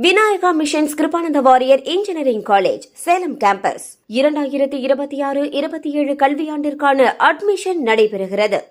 Vinayaka missions Kripananda Variyar engineering college Salem campus 2026-27 கல்வியாண்டிற்கான admission நடைபெறுகிறது.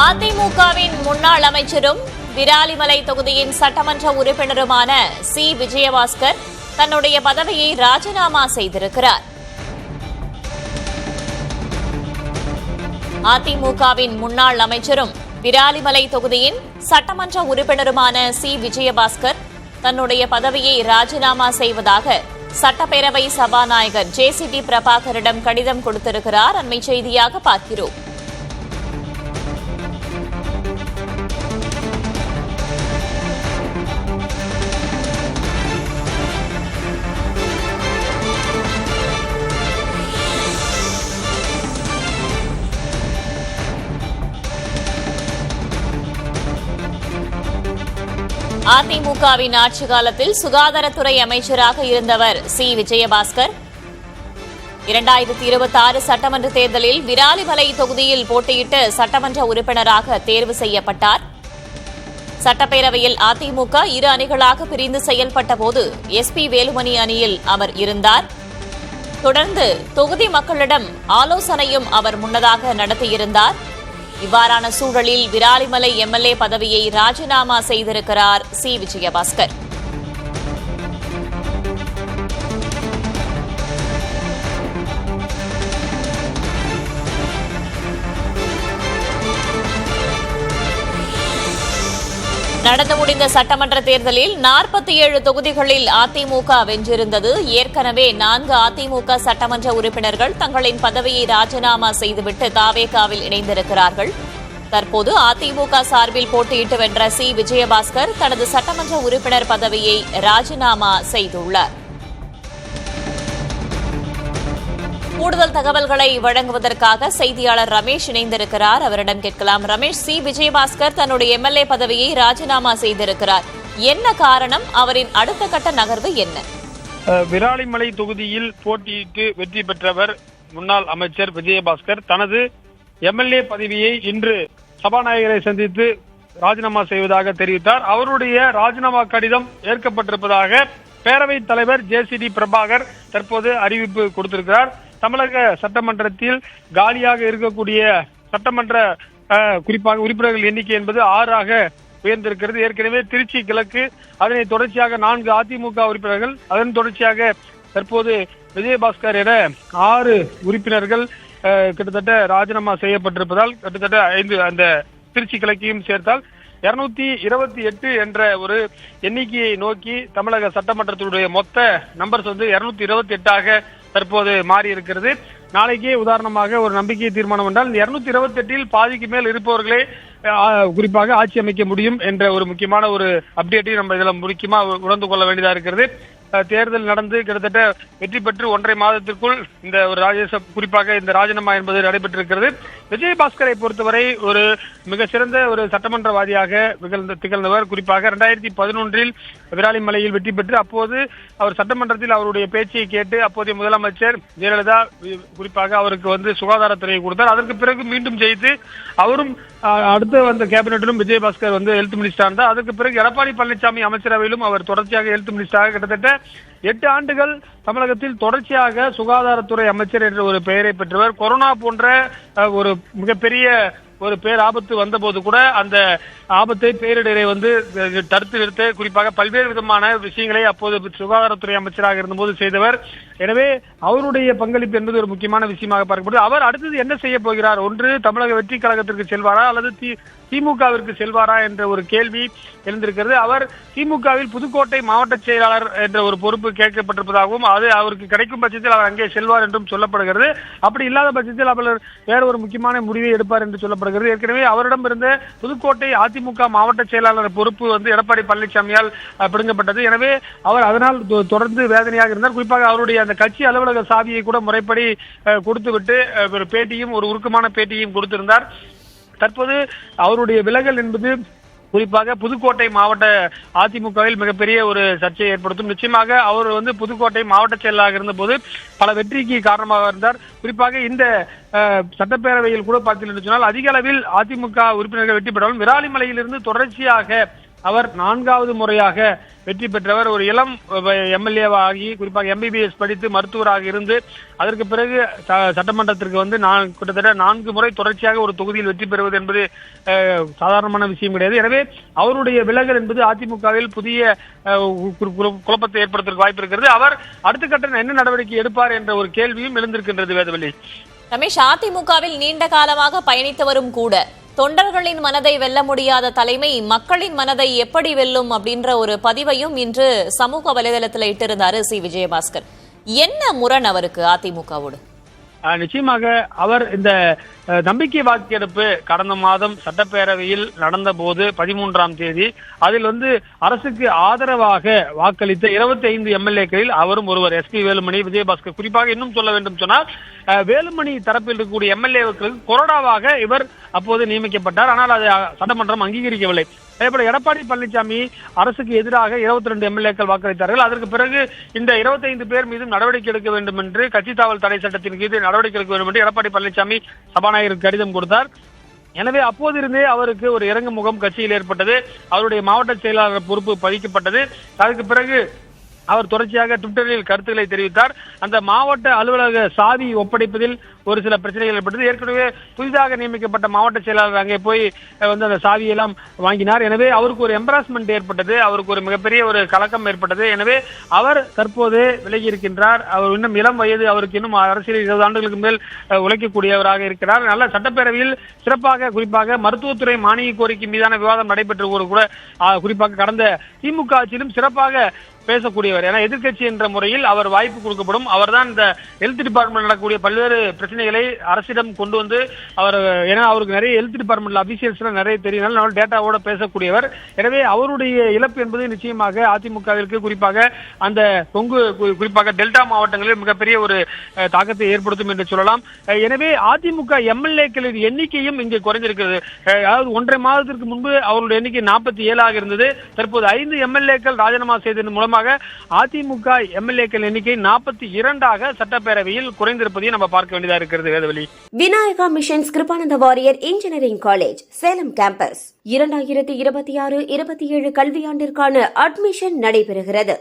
அதிமுகவின் முன்னாள் அமைச்சரும் விராலிமலை தொகுதியின் சட்டமன்ற உறுப்பினருமான சி. விஜயபாஸ்கர் தன்னுடைய பதவியை ராஜினாமா செய்திருக்கிறார். அதிமுகவின் முன்னாள் அமைச்சரும் விராலிமலை தொகுதியின் சட்டமன்ற உறுப்பினருமான சி. விஜயபாஸ்கர் தன்னுடைய பதவியை ராஜினாமா செய்வதாக சட்டப்பேரவை சபாநாயகர் ஜே.சி.டி. பிரபாகரிடம் கடிதம் கொடுத்திருக்கிறார். அண்மை செய்தியாக பார்க்கிறோம். அதிமுகவின் ஆட்சி காலத்தில் சுகாதாரத்துறை அமைச்சராக இருந்தவர் சி. விஜயபாஸ்கர் 2026 சட்டமன்ற தேர்தலில் விராலிமலை தொகுதியில் போட்டியிட்டு சட்டமன்ற உறுப்பினராக தேர்வு செய்யப்பட்டார். சட்டப்பேரவையில் அதிமுக இரு அணிகளாக பிரிந்து செயல்பட்டபோது எஸ்.பி. வேலுமணி அணியில் அவர் இருந்தார். தொடர்ந்து தொகுதி மக்களிடம் ஆலோசனையும் அவர் முன்னதாக நடத்தியிருந்தார். இவ்வாறான சூழலில் விராலிமலை எம்எல்ஏ பதவியை ராஜினாமா செய்திருக்கிறார் சி. விஜயபாஸ்கர். நடந்து முடிந்த சட்டமன்ற தேர்தலில் 47 தொகுதிகளில் அதிமுக வென்றிருந்தது. ஏற்கனவே 4 அதிமுக சட்டமன்ற உறுப்பினர்கள் தங்களின் பதவியை ராஜினாமா செய்துவிட்டு தாவேகாவில் இணைந்திருக்கிறார்கள். தற்போது அதிமுக சார்பில் போட்டியிட்டு வென்ற சி. விஜயபாஸ்கர் தனது சட்டமன்ற உறுப்பினர் பதவியை ராஜினாமா செய்துள்ளார். கூடுதல் தகவல்களை வழங்குவதற்காக செய்தியாளர் ரமேஷ் இணைந்திருக்கிறார். அவரிடம் கேட்கலாம். ரமேஷ், சி. விஜயபாஸ்கர் தன்னுடைய எம்எல்ஏ பதவியை ராஜினாமா செய்திருக்கிறார். என்ன காரணம்? அவரின் அடுத்த கட்ட நகர்வு என்ன? விராலிமலை தொகுதியில் போட்டியிட்டு வெற்றி பெற்றவர் முன்னாள் அமைச்சர் விஜயபாஸ்கர் தனது எம்எல்ஏ பதவியை இன்று சபாநாயகரை சந்தித்து ராஜினாமா செய்வதாக தெரிவித்தார். அவருடைய ராஜினாமா கடிதம் ஏற்கப்பட்டிருப்பதாக பேரவைத் தலைவர் ஜே.சி.டி. பிரபாகர் தற்போது அறிவிப்பு கொடுத்திருக்கிறார். தமிழக சட்டமன்றத்தில் காலியாக இருக்கக்கூடிய சட்டமன்ற குறிப்பாக உறுப்பினர்கள் எண்ணிக்கை என்பது 6 உயர்ந்திருக்கிறது. ஏற்கனவே திருச்சி கிழக்கு, அதனை தொடர்ச்சியாக 4 அதிமுக உறுப்பினர்கள், அதன் தொடர்ச்சியாக தற்போது விஜயபாஸ்கர் என 6 உறுப்பினர்கள் கிட்டத்தட்ட ராஜினாமா செய்யப்பட்டிருப்பதால் கிட்டத்தட்ட 5 அந்த திருச்சி கிழக்கையும் சேர்த்தால் 228 என்ற ஒரு எண்ணிக்கையை நோக்கி தமிழக சட்டமன்றத்தினுடைய மொத்த நம்பர்ஸ் 228 தற்போது மாறி இருக்கிறது. நாளைக்கே உதாரணமாக ஒரு நம்பிக்கை தீர்மானம் என்றால் 228 பாதிக்கு மேல் இருப்பவர்களே குறிப்பாக ஆட்சி அமைக்க முடியும் என்ற ஒரு முக்கியமான ஒரு அப்டேட்டையும் நம்ம இதுல முக்கியமா உணர்ந்து கொள்ள வேண்டியதா இருக்கிறது. தேர்தல் நடந்து கிட்டத்தட்ட வெற்றி பெற்று 1.5 மாதத்திற்குள் இந்த ஒரு குறிப்பாக இந்த ராஜினாமா என்பது நடைபெற்றிருக்கிறது. விஜயபாஸ்கரை பொறுத்தவரை ஒரு மிக சிறந்த ஒரு சட்டமன்றவாதியாக திகழ்ந்தவர். குறிப்பாக 2011 விராலிமலையில் வெற்றி பெற்று அப்போது அவர் சட்டமன்றத்தில் அவருடைய பேச்சை கேட்டு அப்போதைய முதலமைச்சர் ஜெயலலிதா குறிப்பாக அவருக்கு சுகாதாரத்துறையை கொடுத்தார். அதற்கு பிறகு மீண்டும் ஜெயித்து அவரும் அடுத்த வந்த கேபினெட்டிலும் விஜயபாஸ்கர் ஹெல்த் மினிஸ்டர் இருந்தார். அதற்கு பிறகு எடப்பாடி பழனிசாமி அமைச்சரவையிலும் அவர் தொடர்ச்சியாக ஹெல்த் மினிஸ்டராக கிட்டத்தட்ட 8 ஆண்டுகள் தமிழகத்தில் தொடர்ச்சியாக சுகாதாரத்துறை அமைச்சர் என்ற ஒரு பெயரை பெற்றவர். கொரோனா போன்ற ஒரு மிகப்பெரிய ஒரு பேராபத்து வந்தபோது கூட அந்த ஆபத்தை பேரிடரை தடுத்து நிறுத்த குறிப்பாக பல்வேறு விதமான விஷயங்களை அப்போது சுகாதாரத்துறை அமைச்சராக இருந்தபோது செய்தவர். எனவே அவருடைய பங்களிப்பு என்பது ஒரு முக்கியமான விஷயமாக பார்க்கப்படுது. அவர் அடுத்தது என்ன செய்ய போகிறார்? ஒன்று தமிழக வெற்றி கழகத்திற்கு செல்வாரா அல்லது திமுகவிற்கு செல்வாரா என்ற ஒரு கேள்வி எழுந்திருக்கிறது. அவர் திமுகவில் புதுக்கோட்டை மாவட்ட செயலாளர் என்ற ஒரு பொறுப்பு கேட்கப்பட்டிருப்பதாகவும் அது அவருக்கு கிடைக்கும் பட்சத்தில் அவர் அங்கே செல்வார் என்றும் சொல்லப்படுகிறது. அப்படி இல்லாத பட்சத்தில் அவர் வேற ஒரு முக்கியமான முடிவை எடுப்பார் என்று சொல்லப்படுகிறது. சொல்லப்படுகிறது. ஏற்கனவே அவரிடம் இருந்த புதுக்கோட்டை அதிமுக மாவட்ட செயலாளர் பொறுப்பு எடப்பாடி பழனிசாமியால் பிடுங்கப்பட்டது. எனவே அவர் அதனால் தொடர்ந்து வேதனையாக இருந்தார். குறிப்பாக அவருடைய அந்த கட்சி அலுவலக சாவியை கூட முறைப்படி கொடுத்துவிட்டு ஒரு பேட்டியும் ஒரு உருக்கமான பேட்டியும் கொடுத்திருந்தார். தற்போது அவருடைய விலகல் என்பது குறிப்பாக புதுக்கோட்டை மாவட்ட அதிமுகவில் மிகப்பெரிய ஒரு சர்ச்சையை ஏற்படுத்தும். நிச்சயமாக அவர் புதுக்கோட்டை மாவட்ட செயலாளராக இருந்தபோது பல வெற்றிக்கு காரணமாக இருந்தார். குறிப்பாக இந்த சட்டப்பேரவையில் கூட பார்த்தீங்கன்னு சொன்னால் அதிக அளவில் அதிமுக உறுப்பினர்கள் வெற்றி பெற்றாலும் விராலிமலையிலிருந்து தொடர்ச்சியாக அவர் 4வது முறையாக வெற்றி பெற்றவர். ஒரு இளம் எம்எல்ஏவாகி குறிப்பாக எம்பிபிஎஸ் படித்து மருத்துவராக இருந்து அதற்கு பிறகு சட்டமன்றத்திற்கு கிட்டத்தட்ட 4 முறை தொடர்ச்சியாக ஒரு தொகுதியில் வெற்றி பெறுவது என்பது சாதாரணமான விஷயம் கிடையாது. எனவே அவருடைய விலகல் என்பது அதிமுகவில் புதிய குழப்பத்தை ஏற்படுத்துவதற்கு வாய்ப்பு இருக்கிறது. அவர் அடுத்த கட்ட என்ன நடவடிக்கை எடுப்பார் என்ற ஒரு கேள்வியும் எழுந்திருக்கின்றது. வேதவள்ளி, ரமேஷ், அதிமுகவில் நீண்ட காலமாக பயணித்தவரும் கூட தொண்டர்களின் மனதை வெல்ல முடியாத தலைமை மக்களின் மனதை எப்படி வெல்லும் அப்படின்ற ஒரு பதிவையும் இன்று சமூக வலைதளத்தில் இட்டிருந்தாரு விஜயபாஸ்கர். என்ன முரண் அவருக்கு அதிமுகவோடு? நிச்சயமாக அவர் இந்த நம்பிக்கை வாக்கெடுப்பு கடந்த மாதம் சட்டப்பேரவையில் நடந்த போது 13ஆம் தேதி அதில் அரசுக்கு ஆதரவாக வாக்களித்த 25 எம்எல்ஏக்களில் அவரும் ஒருவர். எஸ்பி வேலுமணி, விஜயபாஸ்கர். குறிப்பாக இன்னும் சொல்ல வேண்டும் சொன்னால் வேலுமணி தரப்பில் இருக்கக்கூடிய எம்எல்ஏக்களுக்கு கொறடாவாக இவர் அப்போது நியமிக்கப்பட்டார். ஆனால் அதை சட்டமன்றம் அங்கீகரிக்கவில்லை. அதேபோல எடப்பாடி பழனிசாமி அரசுக்கு எதிராக 22 எம்எல்ஏக்கள் வாக்களித்தார்கள். அதற்கு பிறகு இந்த 25 பேர் மீதும் நடவடிக்கை எடுக்க வேண்டும் என்று கட்சி தாவல் தடை சட்டத்தின் மீது நடவடிக்கை எடுக்க வேண்டும் என்று எடப்பாடி பழனிசாமி சபாநாயகருக்கு கடிதம் கொடுத்தார். எனவே அப்போதிருந்தே அவருக்கு ஒரு இறங்கு முகம் கட்சியில் ஏற்பட்டது. அவருடைய மாவட்ட செயலாளர் பொறுப்பு பதிக்கப்பட்டது. அதற்கு பிறகு அவர் தொடர்ச்சியாக ட்விட்டரில் கருத்துக்களை தெரிவித்தார். அந்த மாவட்ட அலுவலக சாவி ஒப்படைப்பதில் ஒரு சில பிரச்சனைகள் ஏற்பட்டது. ஏற்கனவே புதிதாக நியமிக்கப்பட்ட மாவட்ட செயலாளர் அங்கே போய் அந்த சாவியெல்லாம் வாங்கினார். எனவே அவருக்கு ஒரு எம்பராஸ்மெண்ட் ஏற்பட்டது. அவருக்கு ஒரு மிகப்பெரிய ஒரு கலக்கம் ஏற்பட்டது. எனவே அவர் தற்போது விலகி இருக்கின்றார். அவர் இன்னும் இளம் வயது, அவருக்கு இன்னும் அரசியல் 20 ஆண்டுகளுக்கு மேல் உழைக்கக்கூடியவராக இருக்கிறார். நல்ல சட்டப்பேரவையில் சிறப்பாக குறிப்பாக மருத்துவத்துறை மானிய கோரிக்கை மீதான விவாதம் நடைபெற்று கூட குறிப்பாக கடந்த திமுக ஆட்சியிலும் சிறப்பாக பேசக்கூடியவர். ஏன்னா எதிர்கட்சி என்ற முறையில் அவர் வாய்ப்பு கொடுக்கப்படும். அவர் தான் இந்த ஹெல்த் டிபார்ட்மெண்ட் நடக்கக்கூடிய பல்வேறு பிரச்சனைகளை அரசிடம் கொண்டு அவர், ஏன்னா அவருக்கு நிறைய ஹெல்த் டிபார்ட்மெண்ட் அபிஷியல்ஸ் நிறைய தெரியும், டேட்டாவோட பேசக்கூடியவர். எனவே அவருடைய இழப்பு என்பது நிச்சயமாக அதிமுகவிற்கு குறிப்பாக அந்த கொங்கு குறிப்பாக டெல்டா மாவட்டங்களில் மிகப்பெரிய ஒரு தாக்கத்தை ஏற்படுத்தும் என்று சொல்லலாம். எனவே அதிமுக எம்எல்ஏக்களின் எண்ணிக்கையும் இங்கு குறைந்திருக்கிறது. அதாவது 1.5 மாதத்திற்கு முன்பு அவருடைய எண்ணிக்கை 47 இருந்தது. தற்போது 5 எம்எல்ஏக்கள் ராஜினாமா செய்ததன் மூலமாக அதிமுக எம்எல்ஏக்கள் எண்ணிக்கை 42 சட்டப்பேரவையில் குறைந்திருப்பதையும் நம்ம பார்க்க வேண்டியதா இருக்கிறது. வேதவழி, Vinayaka missions Kripananda Variyar engineering college Salem campus 2026-27 கல்வியாண்டிற்கான அட்மிஷன் நடைபெறுகிறது.